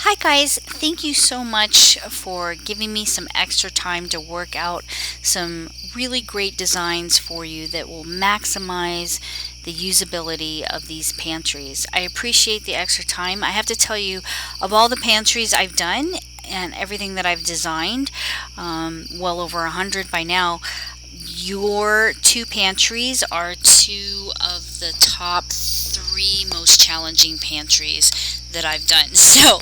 Hi guys, thank you so much for giving me some extra time to work out some really great designs for you that will maximize the usability of these pantries. I appreciate the extra time. I have to tell you, of all the pantries I've done and everything that I've designed, well over 100 by now, your two pantries are two of the top three most challenging pantries that I've done. So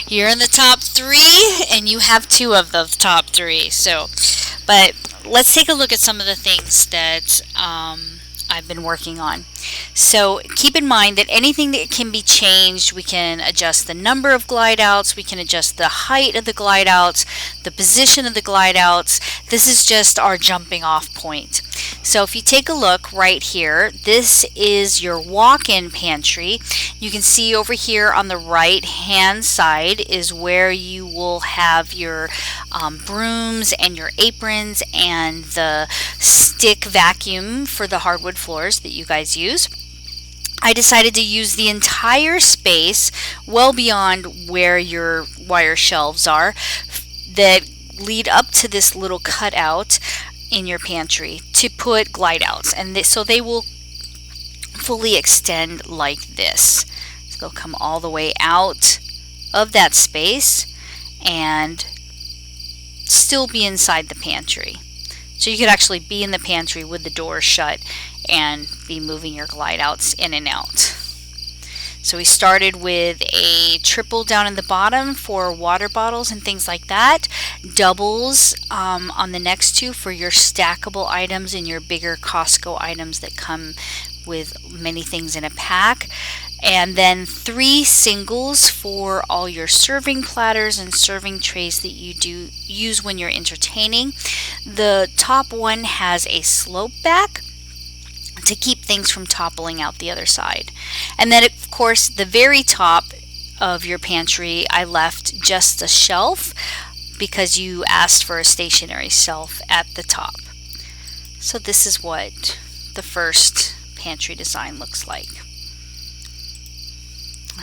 you're in the top three, and you have two of the top three. But let's take a look at some of the things that I've been working on. So keep in mind that anything that can be changed, we can adjust the number of glide outs, we can adjust the height of the glide outs, the position of the glide outs. This is just our jumping off point. So if you take a look right here, this is your walk-in pantry. You can see over here on the right hand side is where you will have your brooms and your aprons and the stick vacuum for the hardwood floors that you guys use. I decided to use the entire space well beyond where your wire shelves are that lead up to this little cutout in your pantry to put glide outs, and so they will fully extend like this. So they'll come all the way out of that space and still be inside the pantry. So you could actually be in the pantry with the door shut and be moving your glide outs in and out. So we started with a triple down in the bottom for water bottles and things like that. Doubles on the next two for your stackable items and your bigger Costco items that come with many things in a pack. And then 3 singles for all your serving platters and serving trays that you do use when you're entertaining. The top one has a slope back to keep things from toppling out the other side. And then of course the very top of your pantry I left just a shelf because you asked for a stationary shelf at the top. So this is what the first pantry design looks like.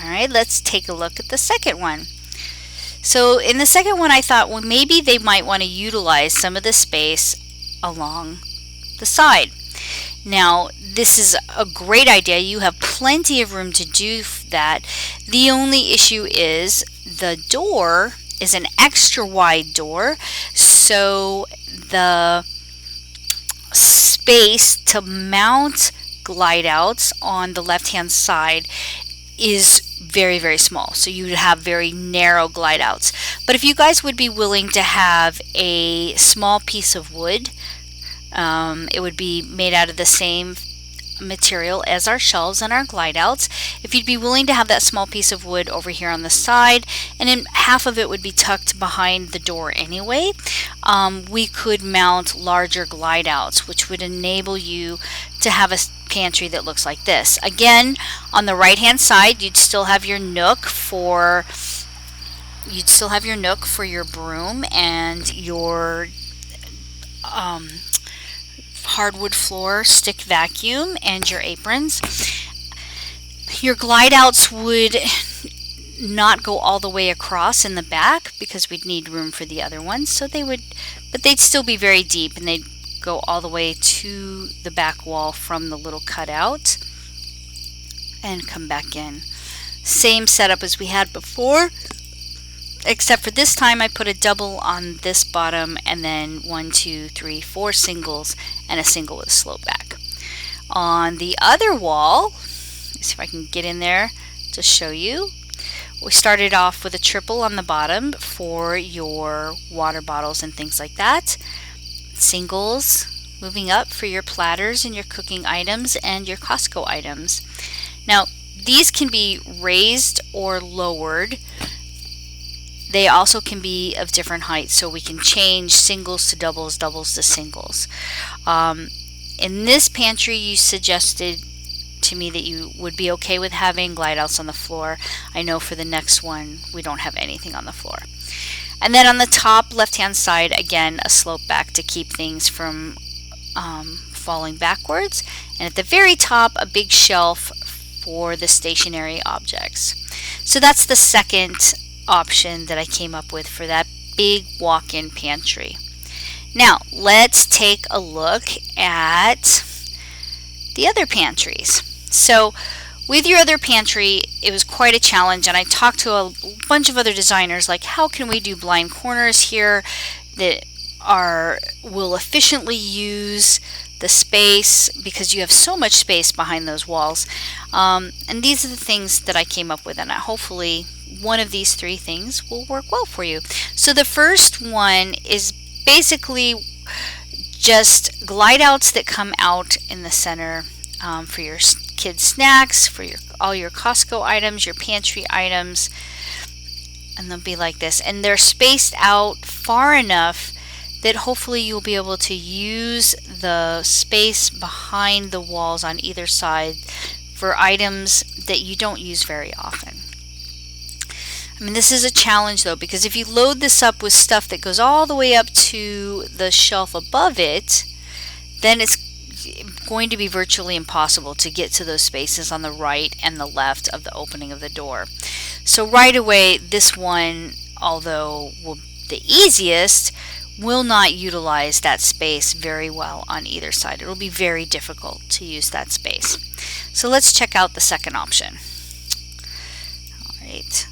Alright, let's take a look at the second one. So in the second one I thought, well, maybe they might want to utilize some of the space along the side. Now, this is a great idea. You have plenty of room to do that. The only issue is the door is an extra wide door, so the space to mount glide outs on the left hand side is very, very small. So you would have very narrow glide outs. But if you guys would be willing to have a small piece of wood, it would be made out of the same material as our shelves and our glide outs. If you'd be willing to have that small piece of wood over here on the side, and then half of it would be tucked behind the door anyway, we could mount larger glide outs, which would enable you to have a pantry that looks like this. Again, on the right hand side you'd still have your nook for your broom and your hardwood floor stick vacuum and your aprons. Your glide outs would not go all the way across in the back because we'd need room for the other ones, so but they'd still be very deep and they'd go all the way to the back wall from the little cutout and come back in. Same setup as we had before, except for this time I put a double on this bottom and then 1, 2, 3, 4 singles and a single with a slope back. On the other wall, let's see if I can get in there to show you. We started off with a triple on the bottom for your water bottles and things like that. Singles moving up for your platters and your cooking items and your Costco items. Now these can be raised or lowered. They also can be of different heights, so we can change singles to doubles, doubles to singles. In this pantry you suggested to me that you would be okay with having glide outs on the floor. I know for the next one we don't have anything on the floor. And then on the top left hand side, again, a slope back to keep things from falling backwards. And at the very top, a big shelf for the stationary objects. So that's the second option that I came up with for that big walk-in pantry. Now, let's take a look at the other pantries. So, with your other pantry, it was quite a challenge, and I talked to a bunch of other designers, like how can we do blind corners here that will efficiently use the space, because you have so much space behind those walls. And these are the things that I came up with, and hopefully one of these three things will work well for you. So the first one is basically just glide outs that come out in the center for your kids' snacks, for all your Costco items, your pantry items, and they'll be like this. And they're spaced out far enough that hopefully you'll be able to use the space behind the walls on either side for items that you don't use very often. I mean, this is a challenge though, because if you load this up with stuff that goes all the way up to the shelf above it, then it's going to be virtually impossible to get to those spaces on the right and the left of the opening of the door. So right away, this one, although the easiest, will not utilize that space very well on either side. It will be very difficult to use that space. So let's check out the second option. All right.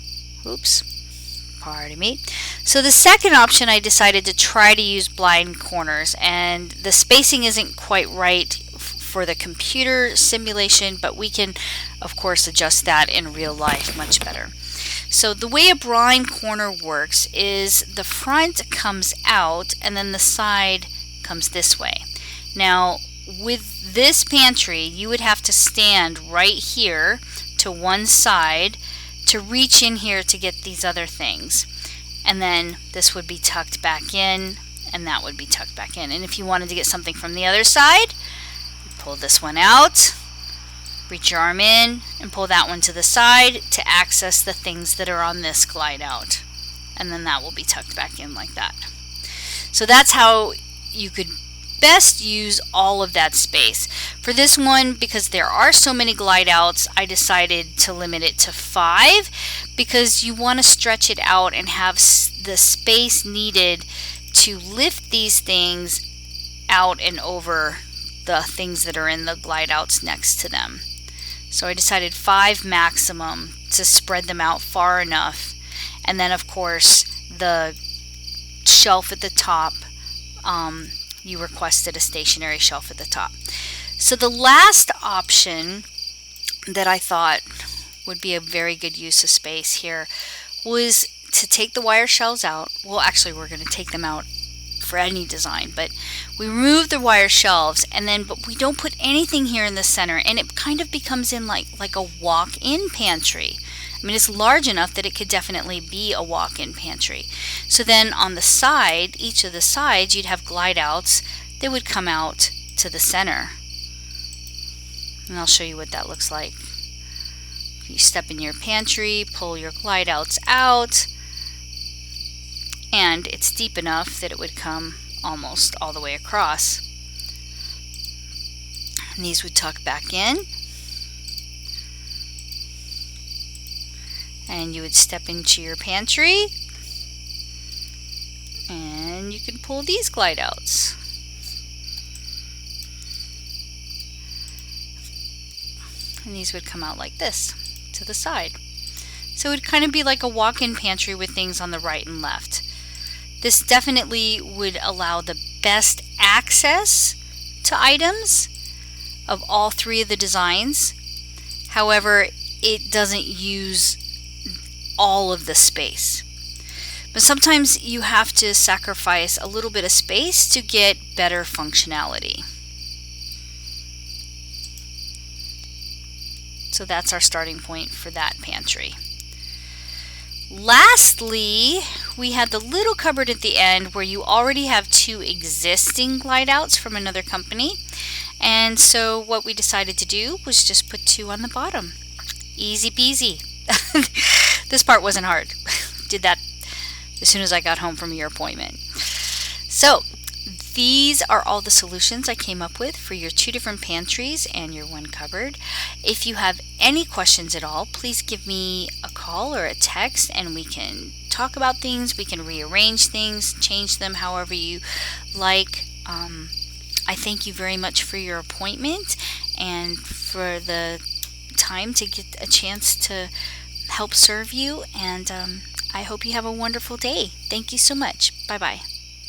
Oops. Pardon me. So the second option, I decided to try to use blind corners, and the spacing isn't quite right for the computer simulation, but we can of course adjust that in real life much better. So the way a blind corner works is the front comes out and then the side comes this way. Now with this pantry, you would have to stand right here to one side to reach in here to get these other things. And then this would be tucked back in, and that would be tucked back in. And if you wanted to get something from the other side, pull this one out, reach your arm in, and pull that one to the side to access the things that are on this glide out. And then that will be tucked back in like that. So that's how you could best use all of that space. For this one, because there are so many glide outs, I decided to limit it to 5, because you want to stretch it out and have the space needed to lift these things out and over the things that are in the glide outs next to them. So I decided 5 maximum to spread them out far enough. And then of course the shelf at the top, you requested a stationary shelf at the top. So the last option that I thought would be a very good use of space here was to take the wire shelves out. Well, actually we're going to take them out for any design, but we remove the wire shelves, and then but we don't put anything here in the center, and it kind of becomes in like a walk-in pantry. I mean, it's large enough that it could definitely be a walk-in pantry. So then on the side, each of the sides, you'd have glide outs that would come out to the center. And I'll show you what that looks like. You step in your pantry, pull your glide outs out, and it's deep enough that it would come almost all the way across. And these would tuck back in. And you would step into your pantry and you can pull these glide outs. And these would come out like this to the side. So it would kind of be like a walk-in pantry with things on the right and left. This definitely would allow the best access to items of all 3 of the designs. However, it doesn't use all of the space. But sometimes you have to sacrifice a little bit of space to get better functionality. So that's our starting point for that pantry. Lastly, we had the little cupboard at the end where you already have 2 existing glide outs from another company. And so what we decided to do was just put 2 on the bottom. Easy peasy. This part wasn't hard. Did that as soon as I got home from your appointment. So these are all the solutions I came up with for your 2 different pantries and your 1 cupboard. If you have any questions at all, please give me a call or a text and we can talk about things. We can rearrange things, change them however you like. I thank you very much for your appointment and for the time to get a chance to help serve you. And I hope you have a wonderful day. Thank you so much. Bye bye.